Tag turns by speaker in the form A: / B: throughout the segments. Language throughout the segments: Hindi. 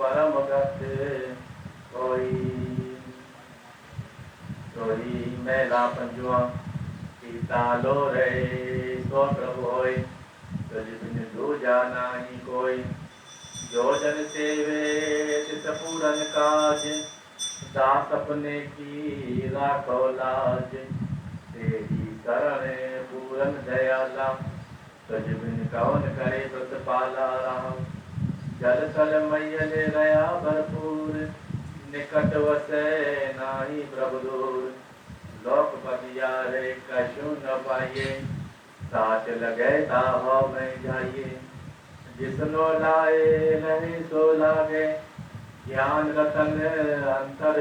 A: परम गत कोई सोई मेला पंजुआ सीता लो रे सो प्रभु होय तुझ बिन दूजा नाही कोई जो जन सेवे तिस पूरन काज दास अपने की राखो लाज तेरी शरण पूरन दयाला तुझ बिन कौन करे प्रतिपाला राम जल तल मैयले रया भरपूर निकट वसे नाही प्रभु दूर लोक पतियारे कछु न पाइए साच लगे ताहो में जाइए जिसनो लाए नहीं सो लागे ज्ञान रतन अंतर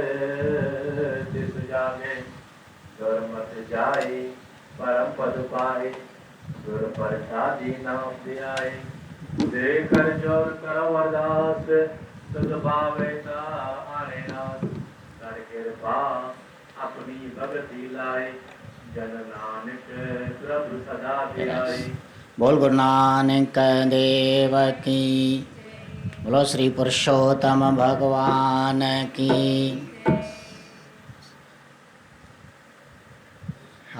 A: दिस जागे दुर्मत जाई परम पद पाए दुर प्रसादी नाम दियाए देकर जोर करो अरदास सुध पावे ता आने नाथ कर कृपा अपनी भगति लाए जन नानक प्रभु सदा ध्याए।
B: बोल गुरु नानक देव की। बोलो श्री पुरुषोत्तम भगवान की।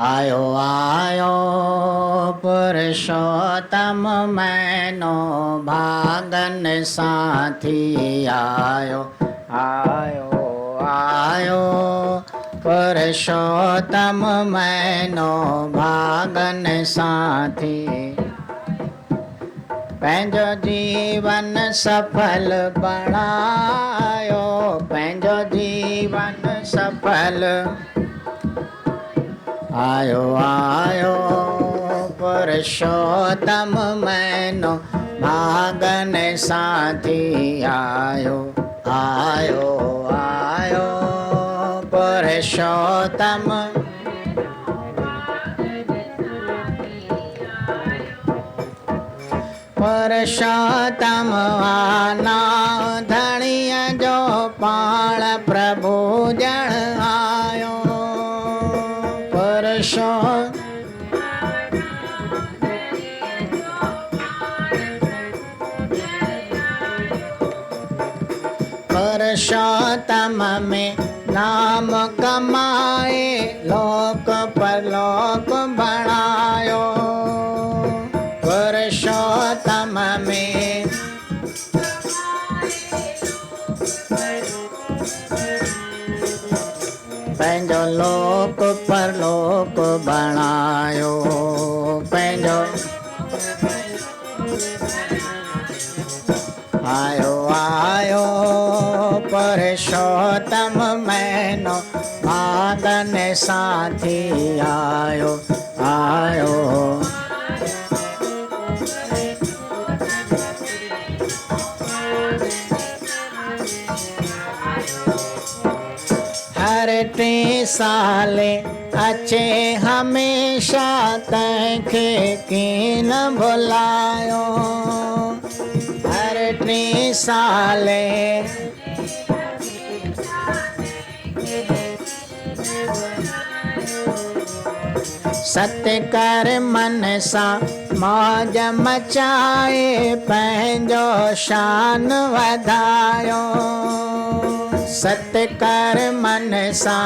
B: आयो आयो पुरुषोत्तम मैनो भागन साथी आयो आयो आयो पुरुषोत्तम मैनो भागन साथी पंहिंजो जीवन सफल बणायो पंहिंजो जीवन सफल आयो आयो पुरुषोत्तम मैनो भागन साथी आयो आयो आयो पुरुषोत्तम पुरुषोत्तम आना धणिय जो पाण प्रभु जन आयो पुरुषोत्तम में नाम कमाए लोक परलोक बढ़ायो पुरुषोत्तम में पंहिंजो लोक परलोक बणायो पंहिंजो आयो आयो पुरुषोत्तम मैनो भागन साथी आयो आयो हर टे साले अचे हमेशा तंहिंखे कीन न भुलायो हर टे साले सत्य कर मन सा मौज मचाए पंहिंजो शान वधायो सत्य कर मन सा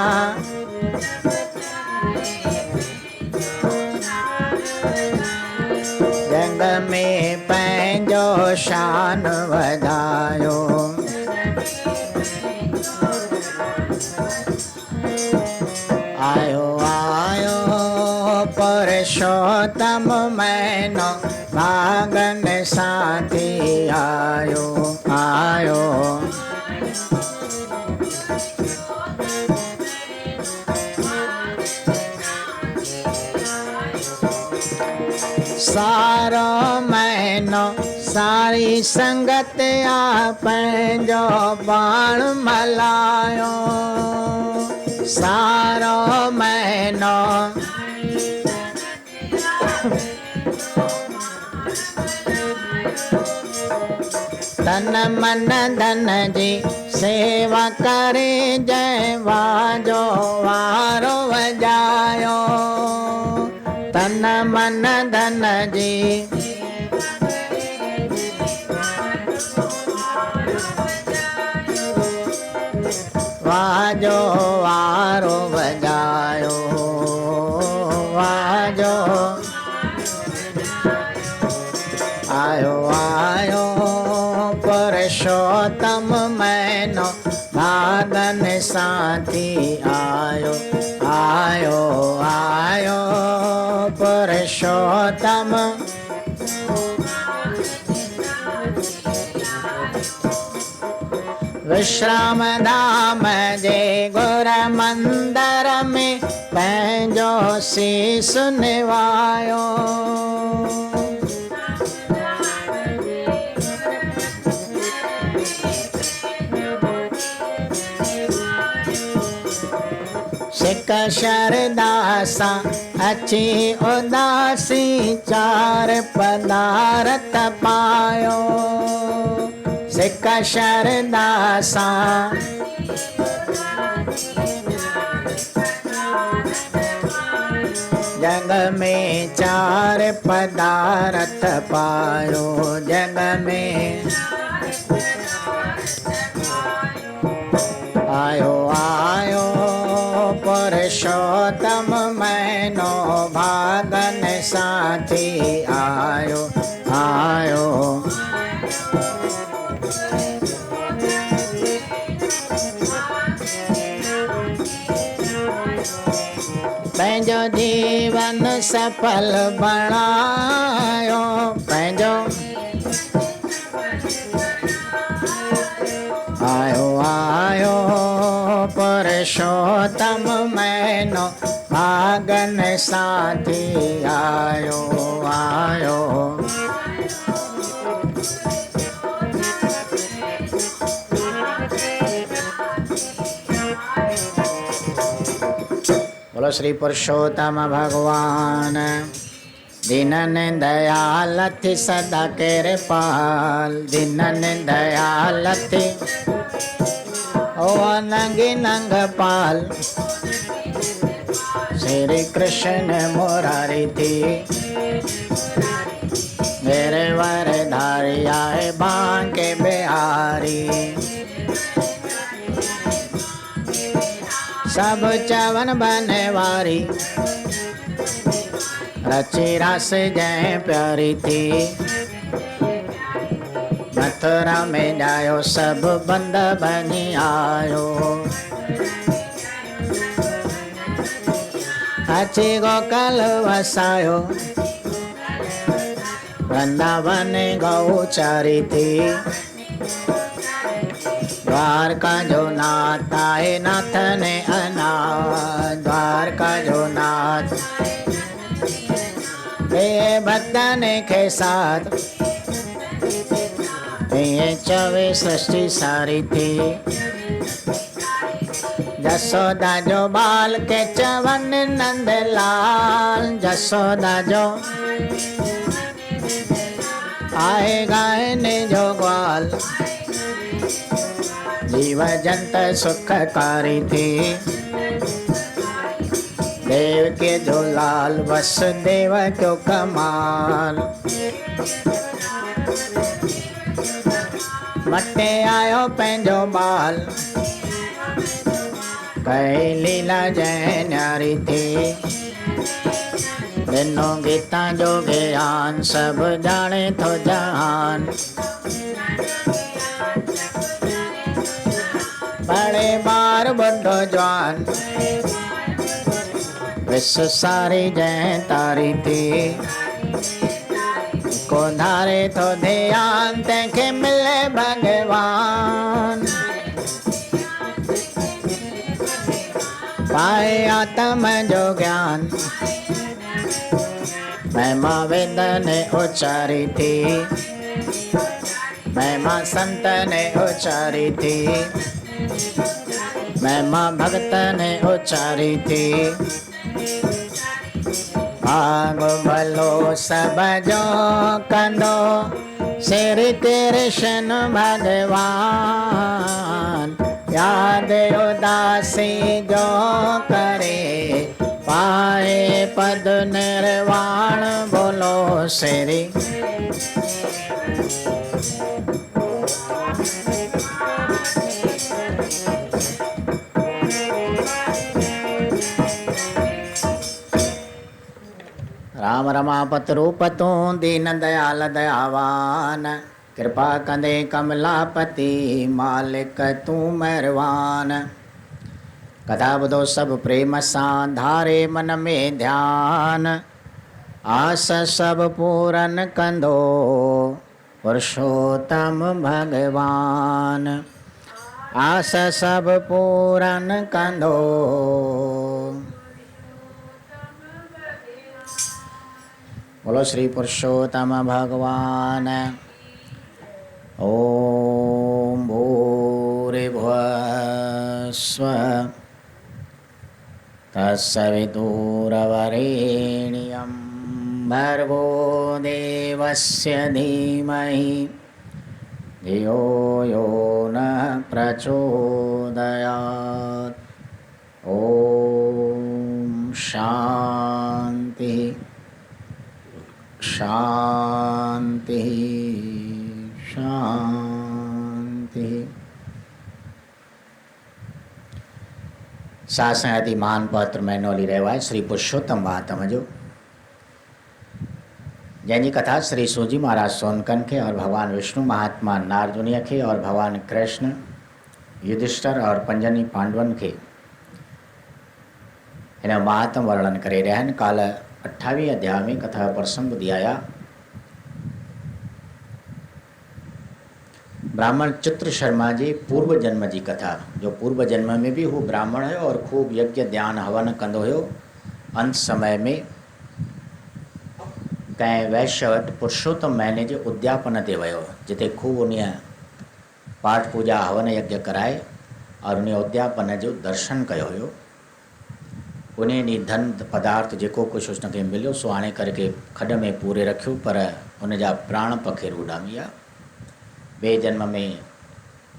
B: जग में पंहिंजो शान वधायो आयो आयो पुरुषोत्तम मैनो भागन साथी आयो आयो सारो मैनो सारी संगत आ पंहिंजो बाण मलायो सारो मैनो तन मन धन जी सेवा करे जय वाजो वारो वजायो तन मन धन जी वाजो वारो बजायो, वाजो आयो आयो पुरुषोत्तम मैनो भागन साथी आयो, आयो आयो पुरुषोत्तम विश्राम धाम जे गुर मंदिर में पंहिंजो शीस निवायो। सिक शरदा सां अची उदासी चार पदारथ पायो, सिक शरदा सां जग में चार पदारथ पायो, जग में आयो आयो पुरुषोत्तम मैनो भागन साथी आयो, आयो पंहिंजो जीवन सफल बणायो, पंहिंजो आयो आयो पुरुषोत्तम मैनो भागन साथी आयो, आयो बोलो श्री पुरुषोत्तम भगवान दीनन दयाल थी सदा कृपाल, दीनन दयाल थी ओ नंगी नंग पाल, श्री कृष्ण मुरारी थी मेरे वर धारी आए बांके बिहारी, सब चवन बने वारी रची रस जय प्यारी थी, मथुरा में जायो सब बंद बनी आयो, अची गोकल वसायो वृंदावन गौचारी थी, द्वारका जो नाथ आए नाथ ने अनाथ, द्वारका जो नाथ ये भक्तन के साथ ये चवे सृष्टि सारी थी, जसोदा जो बाल के चवन नंद लाल, जसोदा जो आए गायने जो ग्वाल, जीव जंत सुखकारी थी, देव के जो लाल वसुदेव क्यों कमाल, मटे आयो पंहिंजो बाल, कई लीला जय न्यारी थी, ॾिनो गीता जो ज्ञान सब जाने थो जहान, बड़े बार बुढ़ो जवान विश्व सारी जय तारी थी, को धारे तो ध्यान तंहिंखे मिले भगवान, पाए आत्म जो ज्ञान महिमा वेद ने उचारी थी, महिमा संत ने उचारी थी, महिमा भक्त ने उचारी थी, आग भलो सब जो कंदो श्री कृष्ण भगवान, याद उदासी जो करे पाए पद निर्वाण, बोलो श्री रमापत रूप तूं दीन दयाल दयावान, कृपा कंदे कमलापति मालिक तूं मेहरबान। कथा ॿुधो सभु प्रेम सां धारे मन में ध्यान, आस सभु पूरन कंदो पुरुषोत्तम भगवान। आस सभु पूरन कंदो। बोलो श्री पुरुषोत्तम भगवान। ओम भूरिभुवः स्वः तत्सवितुर्वरेण्यं भर्गो देवस्य धीमहि धियो यो नः प्रचोदयात्। ओम शांति शांति शांति। सासंग आदि महान पत्र में नोली रहवा श्री पुरुषोत्तम महात्मा जो जैनी कथा श्री सूजी महाराज सोनकन के और भगवान विष्णु महात्मा नारजुनिया के और भगवान कृष्ण युधिष्ठिर और पंजनी पांडवन के इन महात्म वर्णन करे रहे हैं। काल 28वें अध्याय में कथा प्रसंग दिया ब्राह्मण चित्र शर्मा जी पूर्व जन्म जी कथा, जो पूर्व जन्म में भी वो ब्राह्मण है और खूब यज्ञ ध्यान हवन कंदो हो। अंत समय में कंहिं वैश्य वटि पुरुषोत्तम महीने जे उद्यापन ते वियो, जिते खूब उन पाठ पूजा हवन यज्ञ कराए और उन उद्यापन जो दर्शन कयो हो। उन ॾींहुं धन पदार्थ जेको कुझु उसनखे मिलियो सो आणे करके खॾ में पूरे रखियो, पर उन जा प्राण पखेर उॾामी विया। ॿिए जन्म में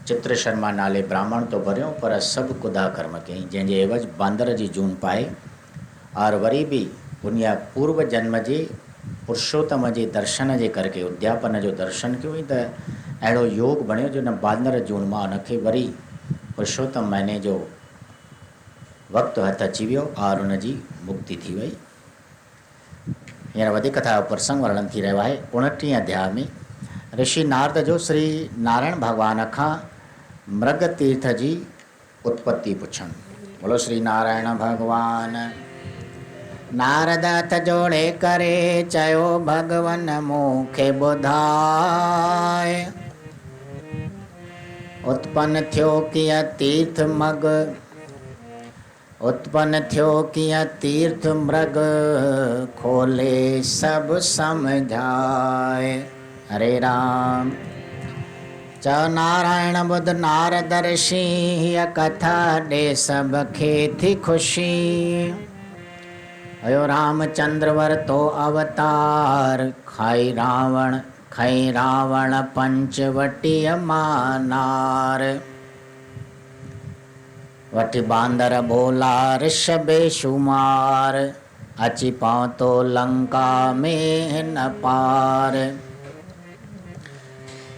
B: चित्र शर्मा नाले ब्राह्मण तो भरियो, पर सभु कुदा कर्म कयईं, जंहिंजे एवज बांदर जी जून पाए। और वरी भी उन पूर्व जन्म जे पुरुषोत्तम जे दर्शन जे करके उद्यापन जो दर्शन कयो, त अहिड़ो योग बणियो जो न बांदर जून मां उनखे वरी पुरुषोत्तम महीने जो वक़्तु हथ अची वियो और उनजी मुक्ति थी वई। हींअर वधीक कथा जो प्रसंग वर्णन थी रहियो आहे। 29 अध्याय में ऋषि नारद जो श्री नारायण भगवान खां मृग तीर्थ जी उत्पत्ति पुछनि। बोलो श्री नारायण भगवान। नारद हथ जोड़े करे चयो भगवन मूंखे ॿुधाए, उत्पन्न थियो कीअं तीर्थ मग, उत्पन्न थियो कीअं तीर्थ मृग, खोले सभु समझाए। हरे राम। चओ नारायण बुध नारद ऋषि, हीअ कथा ॾे सभखे थी ख़ुशी। अयो रामचंद्र वरतो अवतार, खाई रावण पंचवटीय मानार। वठी बांदर भोला ऋषभे शुमार, अची पहुतो लंका में न पार।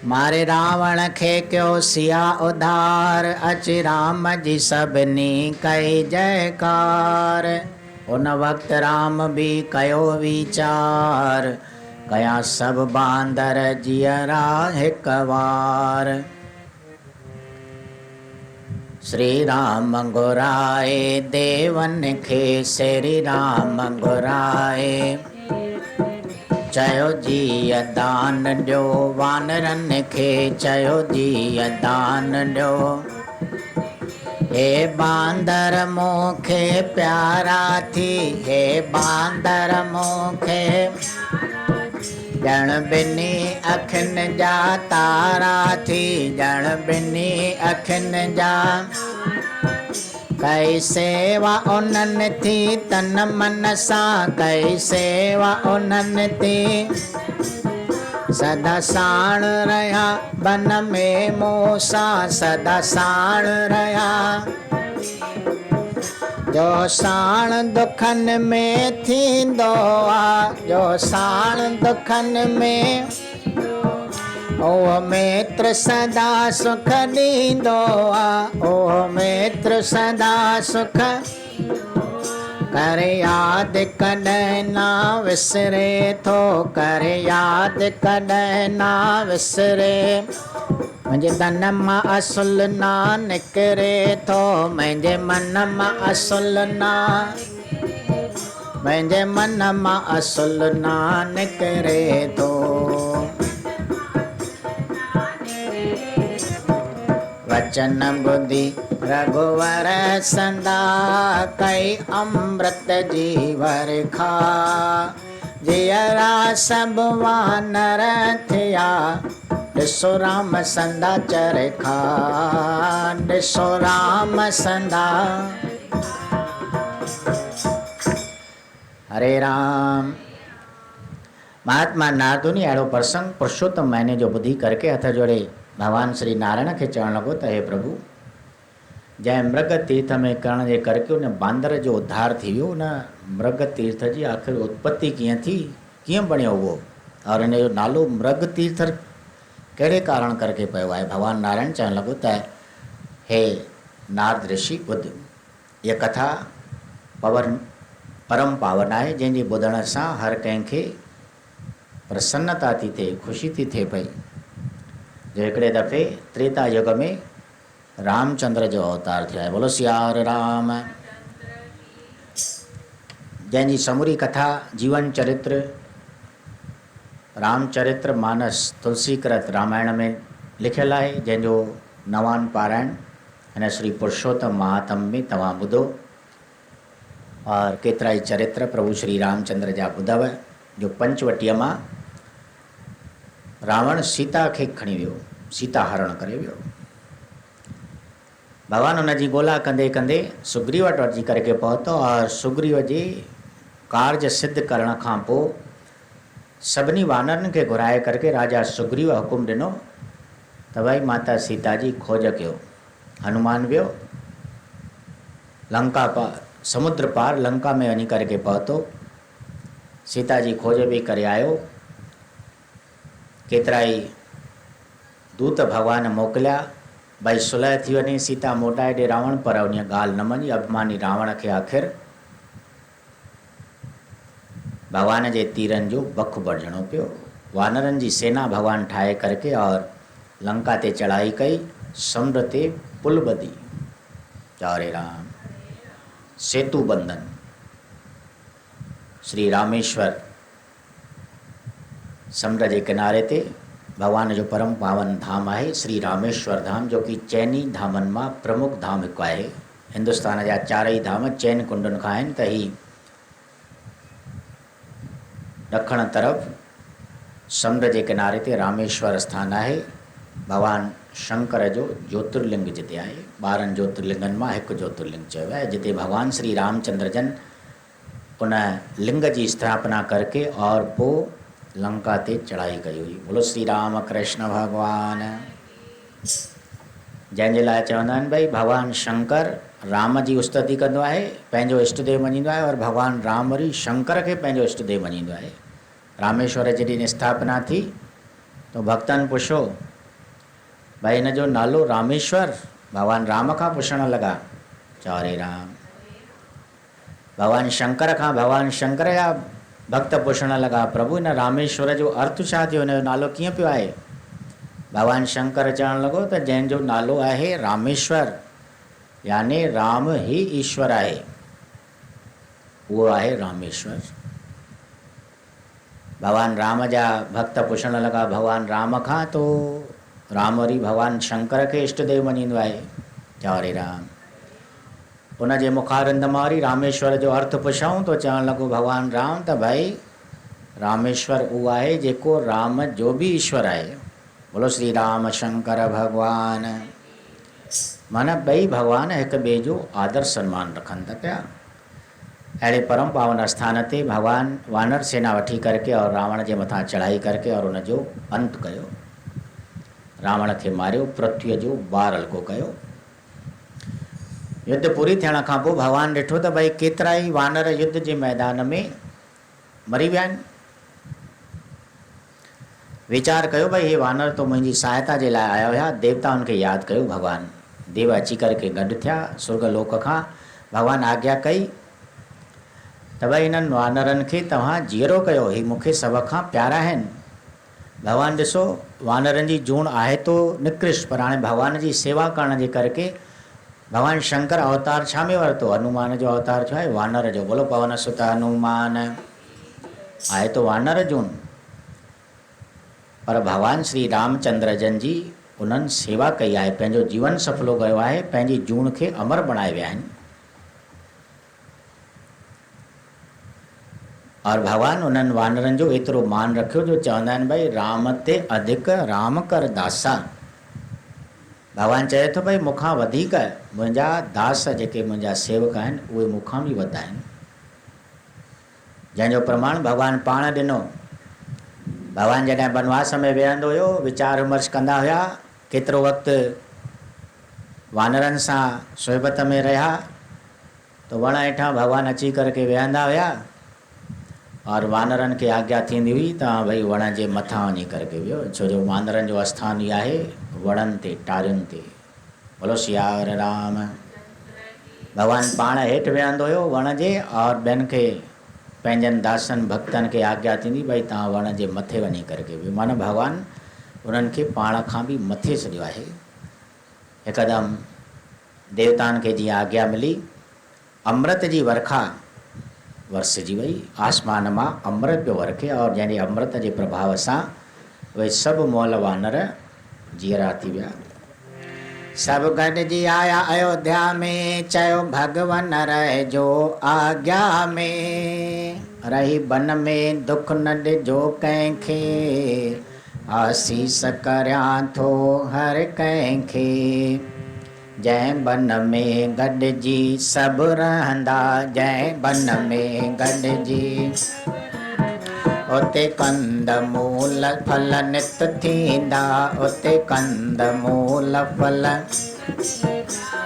B: मारे रावण खे कयो सिया उधार, अची राम जी सभिनी कई जयकार। उन वक्त राम भी कयो वीचार, कया सब बांदर जियरा हिक वार। श्री राम घुराए देवन खे, श्री राम घुराए चयो जीअ दान ॾियो, वानरनि खे चयो जीअ दान ॾियो। हे बांदर मूंखे प्यारा थी, हे बांदर मूंखे ॼण ॿिनी अखियुनि जा तारा थी, ॼण ॿिनी अखियुनि जा। कई सेवा उन्हनि थी तन मन सां, कई सेवा उन्हनि थी। सदा साण रहिया बन में मूंसां, सदा साण रहिया। जो साण दुखनि में थींदो आहे, जो साण दुखनि में, ओ मित्र सदा सुख ॾींदो आहे, ओ मित्र सदा सुख। कर याद कॾहिं ना विसरे थो, कर याद कॾहिं ना विसरे। मुंहिंजे धन मां असुल ना निकिरे थो, मुंहिंजे मन मां असुल ना, मुंहिंजे मन मां असुल ना निकिरे थो। वचन ॿुधी रघुवर संदा, कई अमृत जी वरखा। जियरा सब वानर थिया, ॾिसो राम संदा चरखा, ॾिसो राम संदा। हरे राम। महात्मा नारदुनी अहिड़ो प्रसंग पुरुषोत्तम महीने जो ॿुधी करके हथ जोड़े भगवान श्री नारायण खे चवणु लॻो त हे प्रभु, जंहिं मृग तीर्थ में करण जे करके उन बांदर जो उद्धार थी वियो, उन मृग तीर्थ जी आख़िर उत्पत्ति कीअं थी, कीअं बणियो उहो, और इन जो नालो मृग तीर्थ कहिड़े कारण करके पियो आहे। भगवान नारायण चवणु लॻो त हे नारद ऋषि ॿुध, इहा कथा परम पावन आहे, जंहिंजे ॿुधण सां हर कंहिंखे प्रसन्नता थी थिए, ख़ुशी थी थिए पई। जो हिकिड़े दफ़े त्रेता युग में रामचंद्र जो अवतार थियो आहे। बोलो सियार राम। जंहिंजी समूरी कथा जीवन चरित्र रामचरित्र मानस तुलसीकृत रामायण में लिखियल आहे, जंहिंजो नवान पारायण हिन श्री पुरुषोत्तम महात्म में तव्हां ॿुधो। और केतिरा ई चरित्र प्रभु श्री रामचंद्र जा ॿुधव। जो पंचवटीअ मां रावण सीता खे खणी वियो, सीता हरण करे वियो। भगवान उन जी ॻोल्हा कंदे कंदे सुग्रीव वटि अची करके पहुतो, और सुग्रीव जे कार्य सिद्ध करण खां पोइ सभिनी वानरनि खे घुराए करके राजा सुग्रीव हुकुम ॾिनो त भई माता सीता जी खोज कयो। हनुमान वियो लंका पार, समुद्र पार लंका में वञी करके पहुतो, सीता जी खोज बि करे आयो। केतिरा ई दूत भगवान मोकिलिया भई सुलह थी वञे, सीता मोटाए ॾे रावण, पर उन ॻाल्हि न मञी। अभिमानी रावण खे आख़िर भगवान जे तीरनि जो बखु भरिजणो पियो। वानरनि जी सेना भगवान ठाहे करके और लंका ते चढ़ाई कई, समुंड ते पुल ॿधी, चारे राम सेतु बंधन। श्री रामेश्वर समुंड जे किनारे ते भगवान जो परम पावन धाम आहे श्री रामेश्वर धाम, जो कि चैनी धामनि मां प्रमुख धाम हिकु आहे। हिंदुस्तान जा चारई धाम चैन कुंडनि खां आहिनि, त ही ॾखण तरफ़ समुंड जे किनारे ते रामेश्वर स्थान आहे। भगवान शंकर जो ज्योतिर्लिंग जिते आहे, 12 ज्योतिर्लिंगनि मां हिकु ज्योतिर्लिंग चयो आहे, जिते भगवान श्री रामचंद्र जन उन लिंग जी स्थापना करके और पोइ लंका ते चढ़ाई कई हुई। बोलो श्री राम कृष्ण भगवान। जंहिंजे लाइ चवंदा आहिनि भई भगवान शंकर राम जी उस्तति कंदो आहे, पंहिंजो इष्टदेव मञींदो आहे, और भगवान राम वरी शंकर खे पंहिंजो इष्टदेव मञींदो आहे। रामेश्वर जॾहिं स्थापना थी तो भक्तनि पुछो भाई हिन जो नालो रामेश्वर, भगवान राम खां पुछण लॻा, चारे राम। भगवान शंकर खां भगवान शंकर जा भक्त पुछण लॻा, प्रभु हिन रामेश्वर जो अर्थ छा थियो, हिन जो नालो कीअं पियो आहे। भगवान शंकर चवणु लॻो त जंहिंजो नालो आहे रामेश्वर, यानी राम ही ईश्वर आहे, उहो आहे रामेश्वर। भगवान राम जा भक्त पुछण लॻा भगवान राम खां, तो राम वरी भगवान शंकर खे इष्टदेव मञींदो आहे, चारे राम। उन जे मुखारंद मां वरी रामेश्वर जो अर्थ पुछऊं तो चवणु लॻो भगवान राम त भाई रामेश्वर उहो आहे जेको राम जो बि ईश्वर आहे। बोलो श्री राम शंकर भगवान। माना ॿई भगवान हिक ॿिए जो आदर सम्मान रखनि था पिया। अहिड़े परम पावन स्थान ते भगवान वानर सेना वठी करके और रावण जे मथां चढ़ाई करके और उन जो अंत कयो, रावण खे मारियो, पृथ्वीअ जो ॿार हल्को कयो। युद्ध पूरी थियण खां पोइ भगवान ॾिठो त भई केतिरा ई वानर युद्ध जे मैदान में मरी विया आहिनि। वीचार कयो भई हे वानर तो मुंहिंजी सहायता जे लाइ आया हुया, देवताउनि खे यादि कयो। भगवान देव अची करके गॾु थिया, स्वर्ग लोक खां भगवान आज्ञा कई त भई इन्हनि वानरनि खे तव्हां जीअरो कयो, ही मूंखे सभ खां प्यारा आहिनि। भॻवानु ॾिसो वानरनि जी जूण आहे तो निकृष्ट, पर हाणे भॻवान जी सेवा करण जे करके भगवान शंकर अवतार छा में वरितो? हनुमान जो अवतार छो आहे? वानर जो। बोलो पवन सुत हनुमान। आहे तो वानर जून, पर भगवान श्री रामचंद्र जन जी उन्हनि सेवा कई आहे, पंहिंजो जीवन सफलो कयो आहे, पंहिंजी जूण खे अमर बणाए विया आहिनि। और भगवान उन्हनि वानरनि जो एतिरो मान रखियो जो चवंदा आहिनि भई राम ते अधिक राम कर दासा। भगवान चए थो भई मूंखां वधीक मुंहिंजा दास जेके मुंहिंजा सेवक आहिनि उहे मूंखां बि वॾा आहिनि, जंहिंजो प्रमाण भगवान पाण ॾिनो। भगवान जॾहिं वनवास में वेहंदो हुयो, वीचार विमर्श कंदा हुया, केतिरो वक़्तु वानरनि सां सोहबत में रहिया, तो वण हेठां भगवान अची करके वेहंदा हुया और वानरनि खे आज्ञा थींदी हुई त भई वण जे मथां वञी करके वियो, छो जो वानरनि जो आस्थान ई आहे वणनि ते, टारियुनि ते। बोलो सियावर राम। भगवान पाण हेठि वेहंदो हुयो वण जे, और ॿियनि खे पंहिंजनि दासनि भक्तनि खे आज्ञा थींदी भई तव्हां वण जे मथे वञी करके वियो। माना भगवान उन्हनि खे पाण खां बि मथे छॾियो आहे। हिकदमि देवताउनि खे जीअं आज्ञा मिली, अमृत जी वर्खा वरसिजी वई, आसमान मां अमृत पियो वरखे, और जंहिंजे अमृत जे प्रभाव सां उहे सभु मोल वानर जीअरा थी विया। सभु गॾिजी आया अयोध्या में, चयो भगवन रहिजो आज्ञा में, रही बन में दुख न ॾिजो कंहिंखे, आसीस करियां थो हर कंहिंखे। जंहिं बन में गॾिजी सभु रहंदा, जंहिं बन में गॾिजी, उते कंद मूल फल नित थींदा, उते कंद मूल फल।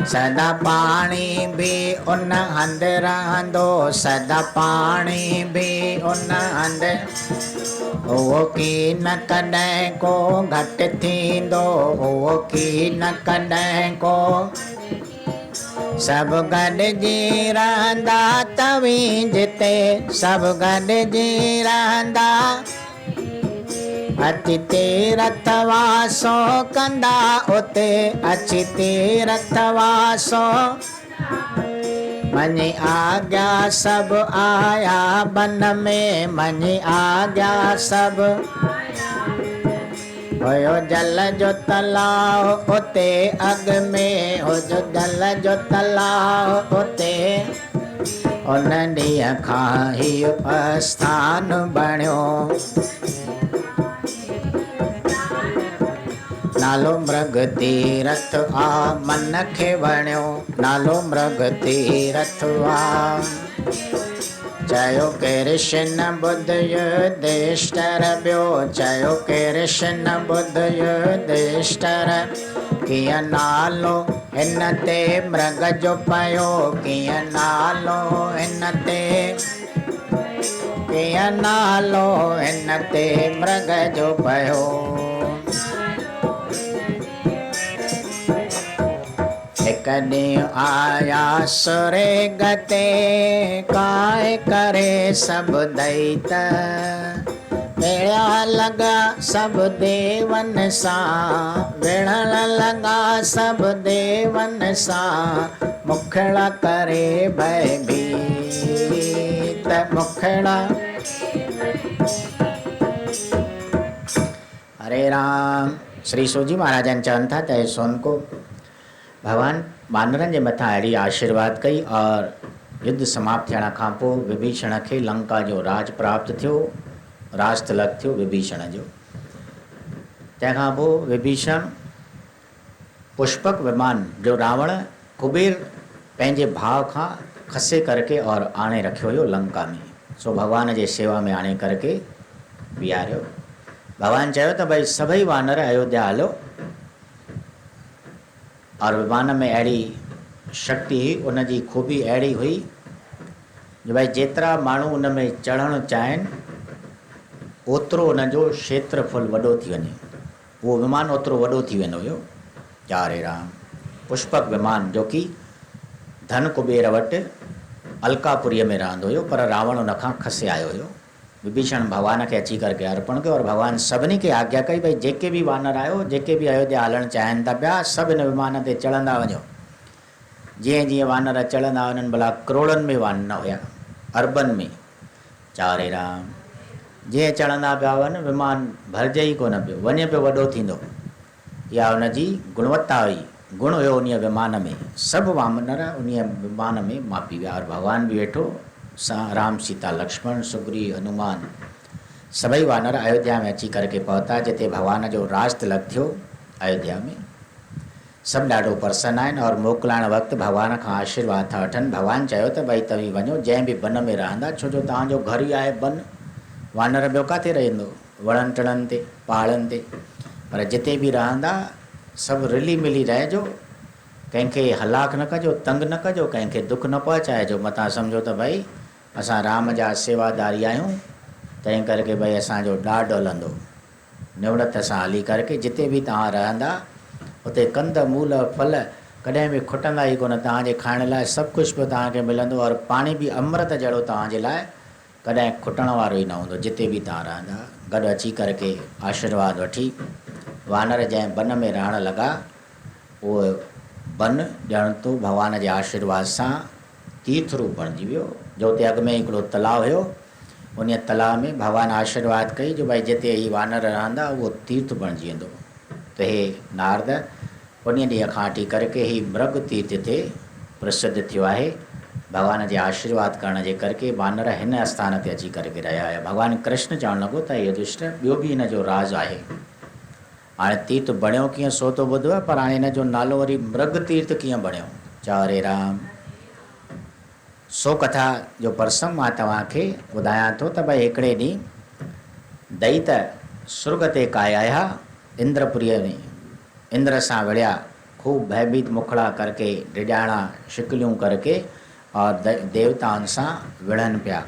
B: सदा पाणी बि उन हंधि रहंदो, सदा पाणी बि उन हंधि, उहो की न कॾहिं को घटि थींदो, उहो की न कॾहिं को। सभु गॾिजी रहंदा तव्हीं जिते, सभु गॾिजी रहंदा, अची तीरथ वासो कंदा उते, अची तीरथ वासो। मनी आज्ञा सभु आया बन में, मनी आज्ञा सभु। हुयो जल जो तलाउ उते अॻ में, हो जो जल जो तलाउ उते, उन ॾींहं खां ही आस्थान बणियो। नालो मृग तीरथ आ मन खे वणियो, नालो मृग तीरथ आ। चयो कृष्ण बुद्ध युधिष्ठिर ॿियो, चयो कृष्ण बुद्ध युधिष्ठिर, कीअं नालो हिन ते मृग जो पयो, कीअं नालो हिन ते, कीअं नालो हिन ते मृग जो पयो। हिकु ॾींहुं आया सुरेग ते, काए करे सभु दैत, विढ़या लॻा सभु देवनि सां, विढ़ण लॻा सभु देवनि सां, मुखड़ा करे भयभीत, मुखड़ा। हरे राम। श्री सूजी महाराजन चवनि था त सोन को भगवान वानरनि जे मथां अहिड़ी आशीर्वाद कई, और युद्ध समाप्त थियण खां पोइ विभीषण खे लंका जो राज प्राप्त थियो, राज तिलक थियो विभीषण जो। तंहिंखां पोइ विभीषण पुष्पक विमान जो रावण कुबेर पंहिंजे भाउ खां खसे करके और आणे रखियो हुयो लंका में, सो भगवान जे सेवा में आणे करके बीहारियो। भगवान चयो त भई सभई वानर अयोध्या हलो, और विमान में अहिड़ी शक्ति हुई, उनजी खूबी अहिड़ी हुई जो भई जेतिरा माण्हू उन में चढ़णु चाहिनि ओतिरो उनजो क्षेत्रफल वॾो थी वञे, उहो विमान ओतिरो वॾो थी वेंदो हुयो। यारे राम। पुष्पक विमान जो कि धन कुबेर वटि अलकापुरीअ में रहंदो हुयो, पर रावण उन खां खसे आयो हुयो। विभीषण भगवान खे अची करके अर्पण कयो और भगवान सभिनी खे आज्ञा कई भई जेके बि वानर आयो, जेके बि अयोध्या हलणु चाहिनि था पिया, सभु हिन विमान ते चढ़ंदा वञो। जीअं जीअं वानर चढ़ंदा वञनि, भला करोड़नि में वानर हुया, अरबनि में, चारे राम। जीअं चढ़ंदा पिया वञनि, विमान भरिजे ई कोन पियो, वञे पियो वॾो थींदो। इहा हुनजी गुणवत्ता हुई, गुण हुयो उन विमान में। सभु वानर उन विमान में मापी विया और भगवान बि वेठो, राम सीता लक्ष्मण सुग्रीव हनुमान सभई वानर अयोध्या में अची करके पहुता, जिते भगवान जो राज तिलक थियो अयोध्या में। सभु ॾाढो प्रसन्न आहिनि और मोकिलाइण वक़्तु भगवान खां आशीर्वाद था वठनि। भगवान चयो त भई तव्हीं वञो, जंहिं बि वन में रहंदा, छो जो तव्हांजो घर ई आहे वन, वानर ॿियो किथे रहंदो, वणनि टिणनि ते, पहाड़नि ते। पर जिते बि रहंदा सभु रिली मिली रहिजो, कंहिंखे हलाक न कजो, तंग न कजो, कंहिंखे दुख न पहुचाइजो। मतां सम्झो त भई असां राम जा सेवादारी आहियूं, तंहिं करके भई असांजो ॾाढो हलंदो। निवड़त सां हली करके जिते बि तव्हां रहंदा उते कंद मूल फल कॾहिं बि खुटंदा ई कोन। तव्हांजे खाइण लाइ सभु कुझु पियो तव्हांखे मिलंदो और पाणी बि अमृत जहिड़ो तव्हांजे लाइ कॾहिं खुटण वारो ई न हूंदो। जिते बि तव्हां रहंदा गॾु अची करके आशीर्वाद वठी वानर जंहिं वन में रहणु लॻा, उहो वन ॼण तो भगवान जे आशीर्वाद सां तीर्थ रूप बणिजी वियो। जो उते अॻु में हिकिड़ो तलाउ हुयो, उन तलाउ में भगवान आशीर्वाद कई जो भई जिते ही वानर रहंदा उहो तीर्थ बणिजी वेंदो। त हे नारद उन ॾींहं खां वठी करके ही मृग तीर्थ ते प्रसिद्ध थियो आहे। भगवान जे आशीर्वाद करण जे करके वानर हिन आस्थान ते अची करके रहिया आहे। भगवान कृष्ण चवणु लॻो त युधिष्ठिर ॿियो बि हिन जो राज़ आहे। हाणे तीर्थ बणियो कीअं सो तो ॿुधो, पर हाणे हिन जो नालो वरी मृग तीर्थ कीअं बणियो, चारे राम। सो कथा जो प्रसंग मां तव्हांखे ॿुधायां थो त भई हिकिड़े ॾींहुं दैत सुर्ग ते काए आया, इंद्रपुरीअ में इंद्र सां विढ़िया, खूब भयभीत मुखड़ा करके, डिॼाणा शिकलियूं करके और देवताउनि सां विढ़नि पिया।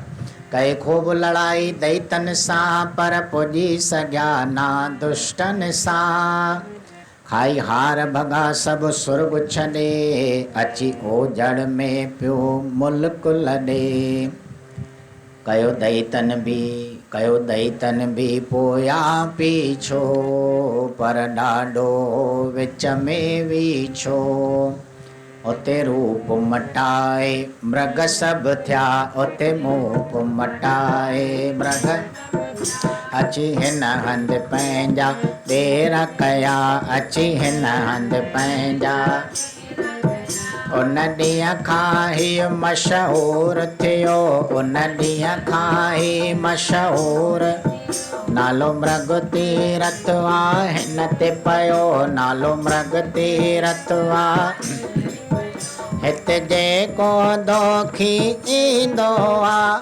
B: कई खूब लड़ाई दैतन सां, पर पुॼी सघिया ना दुष्टन सां। खाई हार भगा सभु सुर्ग छॾे, अची ओजड़ में पियो मुल्क लॾे। कयो दैतन बि पोया पीछो, पर ॾाढो विच में वीछो। उते रूप मटाए मृग सभु थिया, उते मूप मटाए मृग। अची हिन हंधि पंहिंजा ॾेर कया, अची हिन हंधि पंहिंजा। उन ॾींहं खां ही मशहूरु थियो, उन ॾींहं खां ही मशहूरु। नालो मृग तीरथ आ हिन ते पियो, नालो मृग तीरथ आ। हिते जेको दोखी ईंदो आ,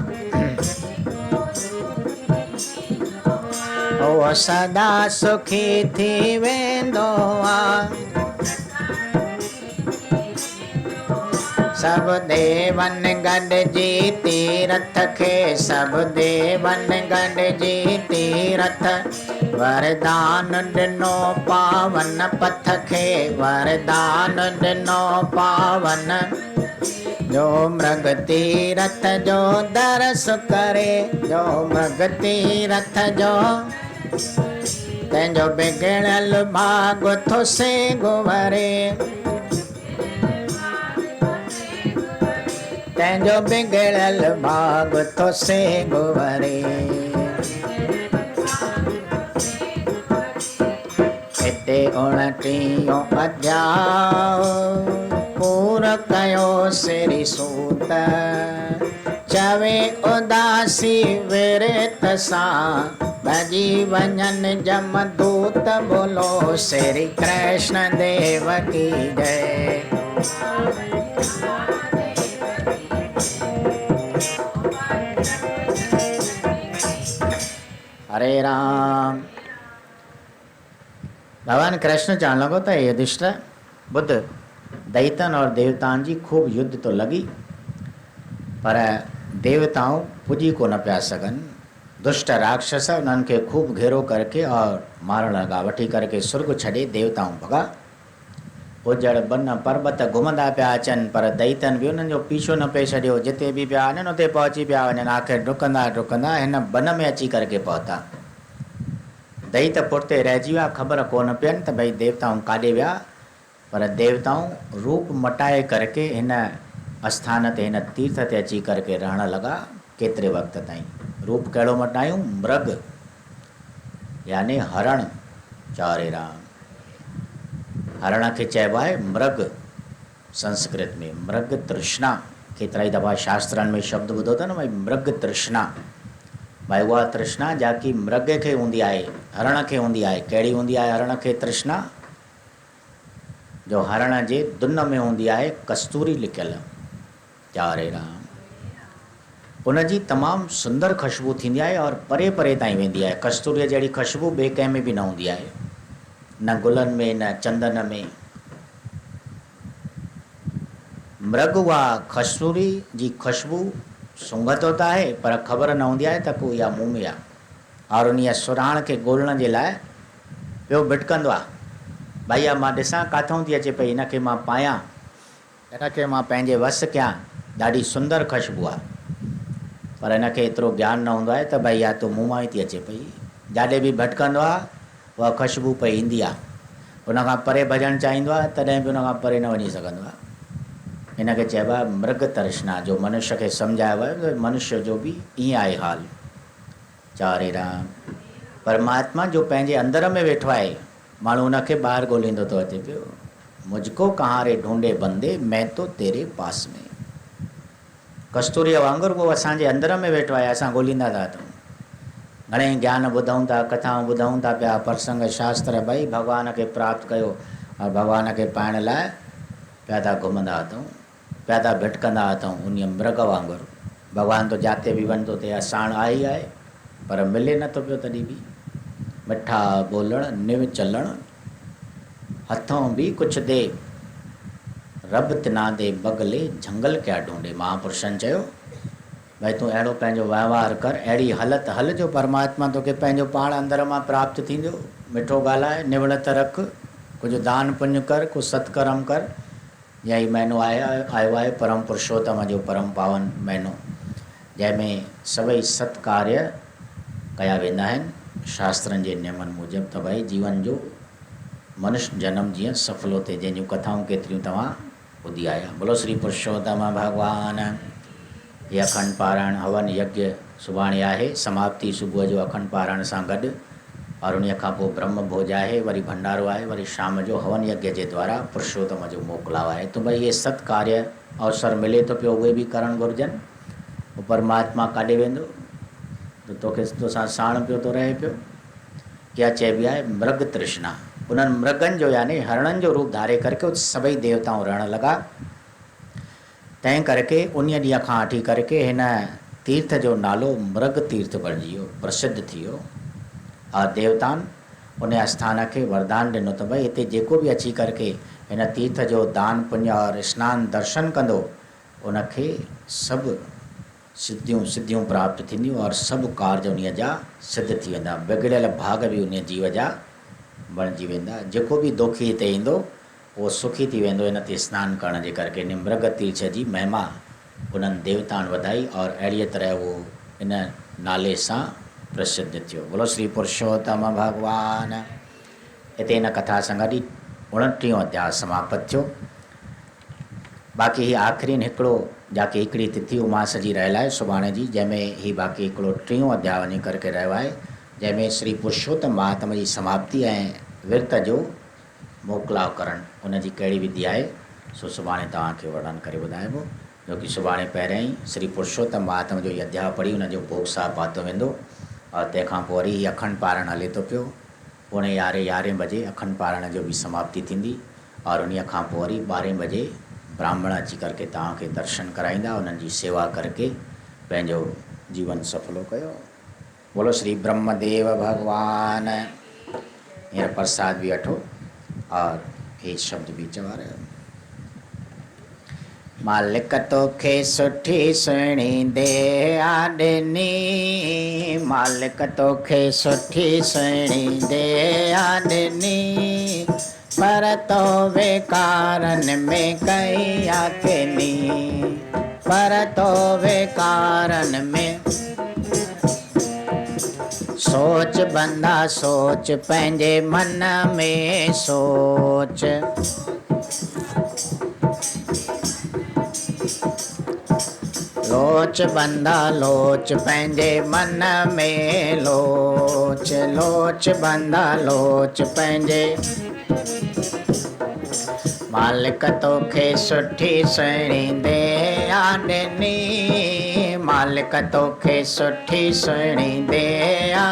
B: उहो सदा सुखी थी वेंदो आ। सभु देवन गॾिजी तीरथ खे, सभु देवन गॾिजी तीरथ। वरदान ॾिनो पावन पथ खे, वरदान ॾिनो पावन। जो मृग तीरथ जो दर्श करे, जो मृग तीरथ जो, तंहिंजो बिगड़ियल भाग थो से गुवरे। तंहिंजो बिगड़ियल भाग थो से गुवरे। हिते 29 अध्याय पूरो कयो श्री सूत। चवे उदासी विरत सां, भॼी वञनि जमदूत। बोलो श्री कृष्ण देव की जय। हरे राम। भगवान कृष्ण चवण लॻो त युधिष्ठिर ॿुध, दैतन और देवताउनि जी खूब युद्ध तो लॻी, पर देवताऊं पुॼी कोन पिया सघनि। दुष्ट राक्षस उन्हनि खे खूब घेरो करके और मारण लॻा। वठी करके सुर्ग छॾे देवताऊं भॻा। उजड़ बन पर्वत घुमंदा पिया अचनि पर दैतनि बि उन्हनि जो पीछो न पिए छॾियो। जिते बि पिया वञनि उते पहुची पिया वञनि। आख़िर डुकंदा डुकंदा हिन बन में अची करके पहुता। दैत पुठिते रहिजी विया, ख़बर कोन पियनि त भई देवताऊं काॾे विया। पर देवताऊं रूप मटाए करके हिन आस्थान ते, हिन तीर्थ ते अची करके रहण लॻा। केतिरे वक़्त ताईं? रूप कहिड़ो मटायूं? मृग यानी हरण। चारे राम, हरण खे चइबो आहे मृग संस्कृत में। मृग तृष्णा, केतिरा ई दफ़ा शास्त्रनि में शब्द ॿुधो अथव न भई मृग तृष्णा। भई उहा तृष्णा जाकी मृग खे हूंदी आहे, हरण खे हूंदी आहे। कहिड़ी हूंदी आहे हरण खे तृष्णा? जो हरण जे दुन में हूंदी आहे कस्तूरी लिकियल। चारे राम, उनजी तमामु सुंदर ख़ुशबू थींदी आहे और परे परे ताईं वेंदी आहे। कस्तूरीअ जहिड़ी ख़ुशबू ॿिए कंहिं में बि न हूंदी आहे, न गुलनि में न चंदन में। मृग उहा कस्तूरी जी ख़ुशबू सूंघंदो त आहे पर ख़बर न हूंदी आहे त को इहा मुंहुं में आहे। और उन सुराण खे ॻोल्हण जे लाइ ॿियो भिटकंदो आहे। भई इहा मां ॾिसां किथां थी अचे पई, हिनखे मां पायां, हिनखे मां पंहिंजे वस कयां। ॾाढी सुंदर ख़ुशबू आहे पर हिनखे एतिरो ज्ञान न हूंदो आहे त भई इहा तो मुंहुं मां ई थी अचे पई। जाॾे बि भटकंदो आहे उहा ख़ुशबू पई ईंदी आहे। उनखां परे भॼणु चाहींदो आहे तॾहिं बि उनखां परे न वञी सघंदो आहे। हिनखे चइबो आहे मृग तृष्णा। जो मनुष्य खे सम्झायो आहे मनुष्य जो बि ईअं आहे हाल। चारे राम, परमात्मा जो पंहिंजे अंदर में वेठो आहे, माण्हू उनखे ॿाहिरि ॻोल्हींदो थो अचे पियो। मुझको कहाँ रे ढूंढे बंदे, मैं तो तेरे पास में। कस्तूरीअ वांगुरु उहो असांजे अंदर में वेठो आहे, असां ॻोल्हींदा था अचूं। घणेई ज्ञान ॿुधूं था, कथाऊं ॿुधूं था पिया, प्रसंग शास्त्र। भई भॻवान खे प्राप्त कयो और भॻवान खे पाइण लाइ पिया था घुमंदा अथऊं, पिया था भिटकंदा अथऊं उन मृग वांगुरु। भॻवान तो जाते बि वञ थो ते साण आहे ई आहे पर मिले नथो पियो। तॾहिं बि मिठा ॿोलण निव चलण, हथों भी कुछ दे, रब तिना दे बगले झंगल क्या ढूंढे। महापुरुषनि चयो भई तूं अहिड़ो पंहिंजो वहिंवार कर, अहिड़ी हालत हल जो परमात्मा तोखे पंहिंजो पाण अंदर मां प्राप्त थींदो। मिठो ॻाल्हाए, निवड़त रख, कुझु दान पुण्य कर, कुझु सत्कर्म कर। यही महीनो आयो आहे परम पुरुषोत्तम जो परम पावन महीनो, जंहिंमें सभई सत्कार्य कया वेंदा आहिनि शास्त्रनि जे नियमनि मूजिबि। त भई जीवन जो मनुष्य जन्म जीअं सफलो थिए, जंहिंजूं कथाऊं केतिरियूं तव्हां ॿुधी आया। बोलो श्री पुरुषोत्तम भगवान। ये अखंड पारायण हवन यज्ञ सुभाणे आहे, समाप्ति सुबुह जो अखंड पारायण सां गॾु। और उन खां पोइ ब्रह्म भोज आहे, वरी भंडारो आहे, वरी शाम जो हवन यज्ञ जे द्वारा पुरुषोत्तम जो मोकिलाव आहे। त भई इहे सत कार्य अवसर मिले थो पियो, उहे बि करणु घुरिजनि। पोइ परमात्मा काॾे वेंदो त तोखे तोसां साण पियो थो रहे पियो। इहा चइबी आहे मृग तृष्णा। उन्हनि मृगनि जो यानी हरणनि जो रूप धारे करके सभई देवताऊं रहण लॻा। तंहिं करके उन ॾींहं खां वठी करके हिन तीर्थ जो नालो मृग तीर्थ बणिजी वियो, प्रसिद्ध थी वियो। और देवताउनि उन आस्थान खे वरदान ॾिनो त भई हिते जेको बि अची करके हिन तीर्थ जो दान पुण्य और स्नान दर्शन कंदो उनखे सभु सिद्धियूं प्राप्त थींदियूं और सभु कार्य उन जा सिद्ध थी वेंदा। बिगड़ियल भाग बि उन जीव जा बणिजी वेंदा। जेको बि दोखी हिते ईंदो उहो सुखी थी वेंदो इन ते स्नान करण जे करके। इन मृग तीर्थ जी महिमा उन्हनि देवताउनि वधाई और अहिड़ीअ तरह उहो इन नाले सां प्रसिद्ध थियो। बोलो श्री पुरुषोत्तम भगवान। हिते इन कथा सां गॾु 29 अध्याय समाप्त थियो। बाक़ी ही आख़िरी हिकिड़ो जाके हिकिड़ी तिथि उमास जी रहियल आहे सुभाणे जी, जंहिंमें ही बाक़ी हिकिड़ो 30 अध्याय वञी करके रहियो आहे, जंहिंमें श्री पुरुषोत्तम महात्मा जी समाप्ति ऐं विर्त जो मोकिलाव करणु उन जी कहिड़ी विधि आहे सो सुभाणे तव्हांखे वर्णन करे ॿुधाइबो। जो कि सुभाणे पहिरियों ई श्री पुरुषोत्तम महात्मा जो अध्याय पढ़ी उन जो भोग साहब पातो वेंदो। और तंहिंखां पोइ वरी अखंड पारायण हले थो पियो। 11:30 बजे अखंड पारायण जो बि समाप्ति थींदी और उन खां पोइ वरी 12 बजे ब्राह्मण अची करके तव्हांखे दर्शन कराईंदा, उन्हनि जी सेवा करके पंहिंजो जीवन सफलो कयो। बोलो श्री ब्रह्मदेव भगवान। हींअर प्रसाद बि वठो और हे शब्द बि चवारियो। मालिक तोखे सुठी सुहिणी दया ॾिनी, मालिक तोखे सुठी सुहिणी दया ॾिनी, पर तो विकारन में कई आखनी, पर तो विकारन में सोच बंदा सोच पंहिंजे मन में सोच। लोच बंदा लोच पंहिंजे मन में लोच, लोच बंदा लोच पंहिंजे। मालिक तोखे सुठी सुहिणी दया ॾिनी, मालिक तोखे सुठी सुहिणी दया,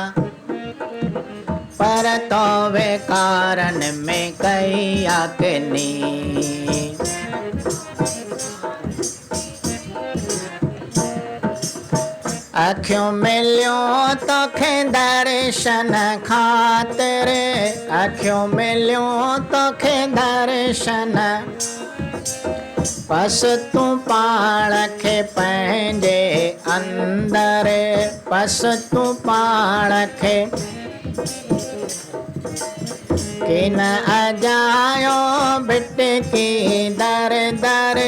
B: पर तो विकारन में कई आखनी। अखियूं मिलियूं तोखे दर्शन ख़ातिर, अखियूं मिलियूं तोखे दर्शन, बस तूं पाण खे पंहिंजे अंदर, बस तूं पाण खे कि न अजायो भिटकी दर दर,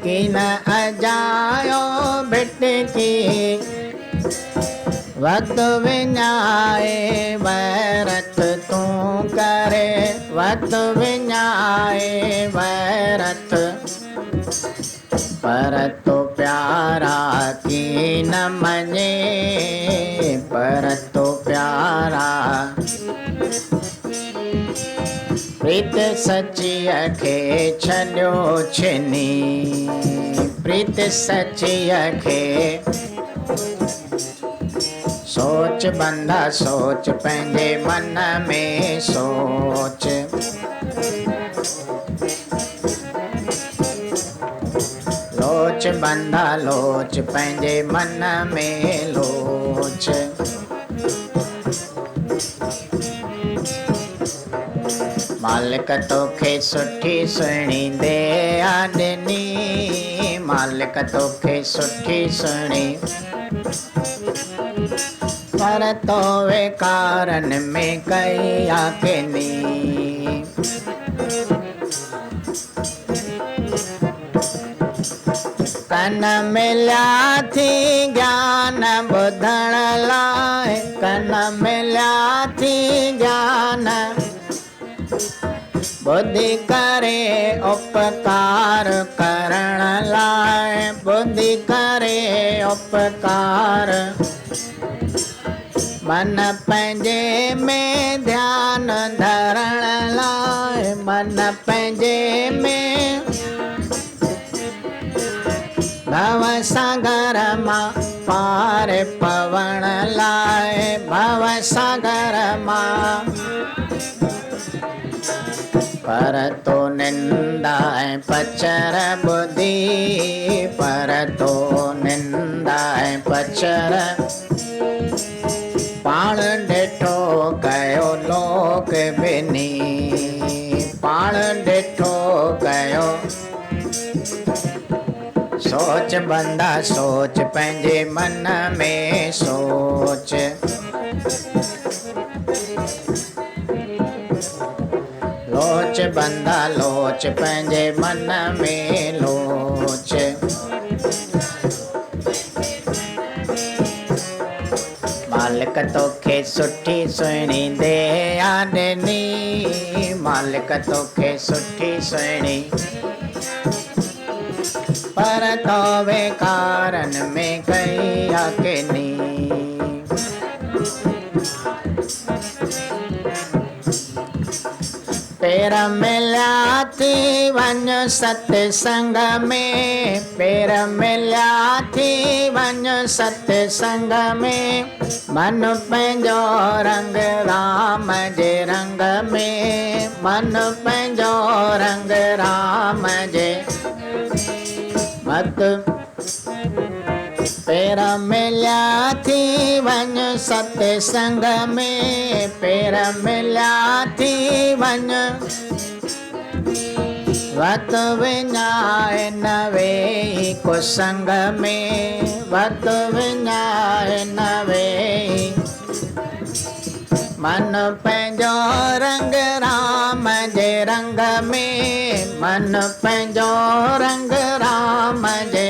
B: कि न अजायो भिटकी। वक्त विञाए वैरत तूं करे, वक्त विञाए वैरत, पर तो प्यारा की न मञे, पर तो प्यारा। प्रीत सच्चीअ खे छॾियो छिनी, प्रीत सच्चीअ खे। सोच बंदा सोच पंहिंजे मन में सोच, लोच बंदा लोच पंहिंजे मन में लोच। मालिक तोखे सुठी सुहिणी दया ॾिनी, मालिक तोखे सुठी सुहिणी, पर तो विकारन में कई आखनी। कन मिलिया थी ज्ञान ॿुधण लाइ, कन मिलिया थी ज्ञान ॿुधी करे उपकार करण लाइ, ॿुधी करे उपकार। मन पंहिंजे में ध्यान धरण लाइ, मन पंहिंजे में भव सागर मां पार पवण लाइ, भव सागर मां। पर तो निंदा ऐं पचर ॿुधी, पर तो निंदा ऐं पचर, पाण ॾिठो कयो लोक ॿिनी, पाण ॾिठो कयो। सोच बंदा सोच पंहिंजे मन में सोच, लोच बंदा लोच पंहिंजे मन में लोच। मालिक तोखे सुठी सुहिणी दया ॾिनी, मालिक तोखे सुठी सुहिणी, पर तो विकारन में कई आखनी। पेर मिलिया थी वञ सत्संग में, पेर मिलिया थी वञ सत्संग में, मन पंहिंजो रंग राम जे रंग में, मन पंहिंजो रंग राम जे मत। पेर मिलिया थी वञ सत्संग में, पेर मिलिया थी वञ, वत विञाए न वेही कुसंग में, वत विञाए न वेही। मन पंहिंजो रंग राम जे रंग में, मन पंहिंजो रंग राम जे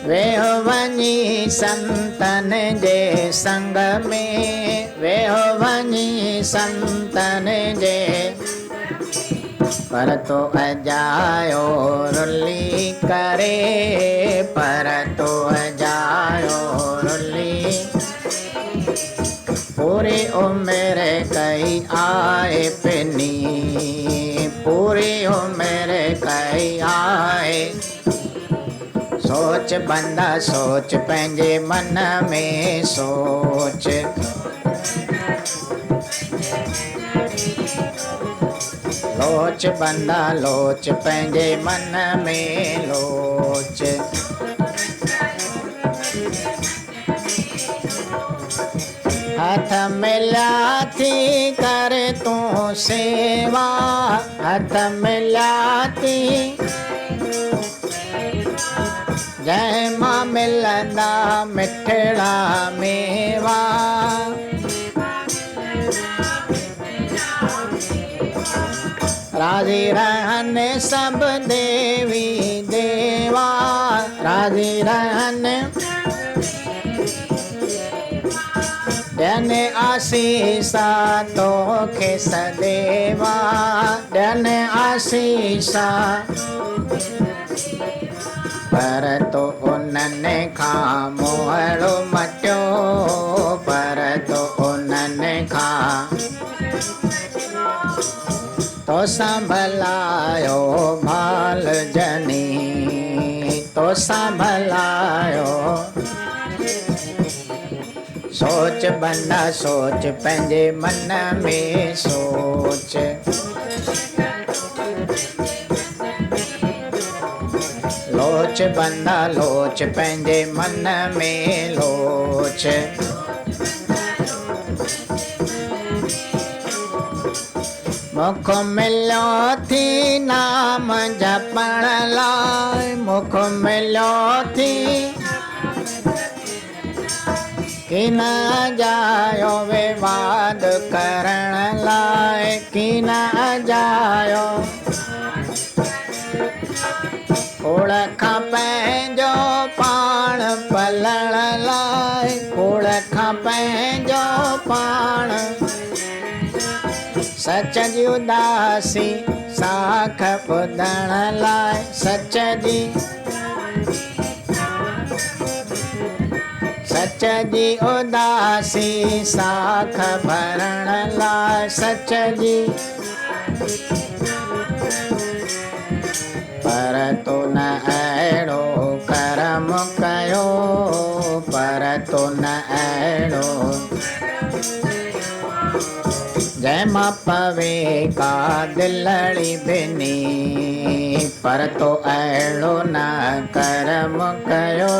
B: वेहो वञी संतन जे संग में, वेहो वञी संतन जे पर तो अजायो रुली करे, पर तो अजायो रुली पूरी उम्र कई आए पिनी, पूरी उम्र कई आए सोच बंदा सोच पंहिंजे मन में सोच, लोच बंदा लोच पंहिंजे मन में लोच। हथ मिला थी कर तूं सेवा, हथ मिला थी जंहिं मां मिलंदा मिठड़ा मेवा, राजी रहन सब देवी देवा, राजी रहन ॾियनि आसीसा तोखे सदेवा, ॾियनि आसीसा पर तो उन्हनि खां मोहड़ो मटियो, पर तो उन्हनि खां तो संभलायो भाल जनी, तो संभलायो सोच बंदा सोच पंहिंजे मन में सोच, लोच बंदा लोच पंहिंजे मन में लोच। मुख मिलियो थी नाम जपण लाइ, मुख मिलियो थी कि न जायो विवाद करण लाइ, कि न जायो कूड़ खां पंहिंजो पाण पलण लाइ, कूड़ खां पंहिंजो पाण सच जी उदासी साख ॿुधण लाइ, सच जी सच जी उदासी साख भरण लाइ, सच जी पर तो न अहिड़ो करम कयो, पर तो न अहिड़ो जंहिंमां पवे का दिलड़ी भिनी, पर तो अहिड़ो न करम कयो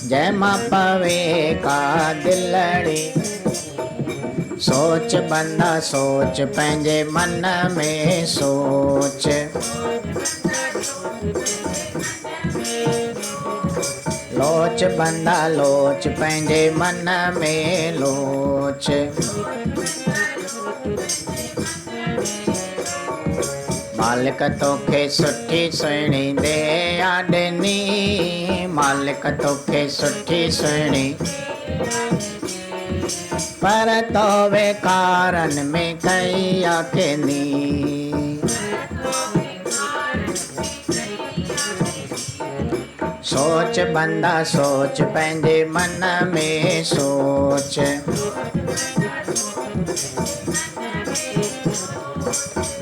B: जंहिंमां पवे का दिलड़ी सोच बंदा सोच पंहिंजे मन में सोच, लोच बंदा लोच पंहिंजे मन में लोच। मालिक तोखे सुठी सुहिणी दया ॾिनी, मालिक तोखे सुठी सुहिणी पर तो वेकारनि में कई अकेनी, सोच बंदा सोच पंहिंजे मन में सोच,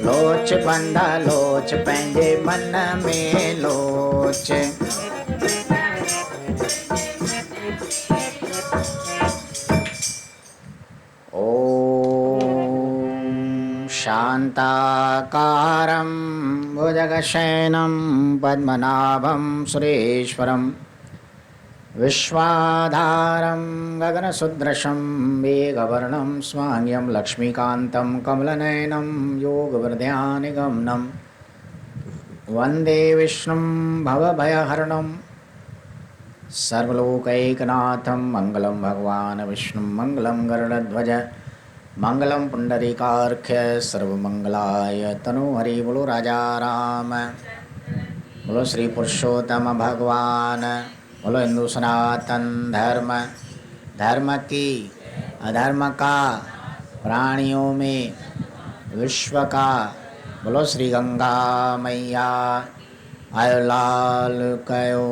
B: लोच बंदा लोच पंहिंजे मन में लोच। शान्ताकारं भुजगशयनं पद्मनाभं सुरेश्वरं विश्वाधारं गगनसदृशं मेघवर्णं स्वांग्यं लक्ष्मीकान्तं कमलनयनं योगवृद्ध्यानिगमनं वन्दे विष्णुं भवभयहरणं सर्वलोकैकनाथं मङ्गलं भगवान् विष्णुं मङ्गलं गरुडध्वज मङ्गलं पुण्डरीकार्क्ष्य सर्वमङ्गलाय तनोहरि। बोलो राजा राम, बोलो श्री पुरुषोत्तम भगवान, बोलो हिंदू सनातन धर्म, धर्म की अधर्म का प्राणियों में विश्व का। बोलो श्री गंगा मैया आयो लाल कयो।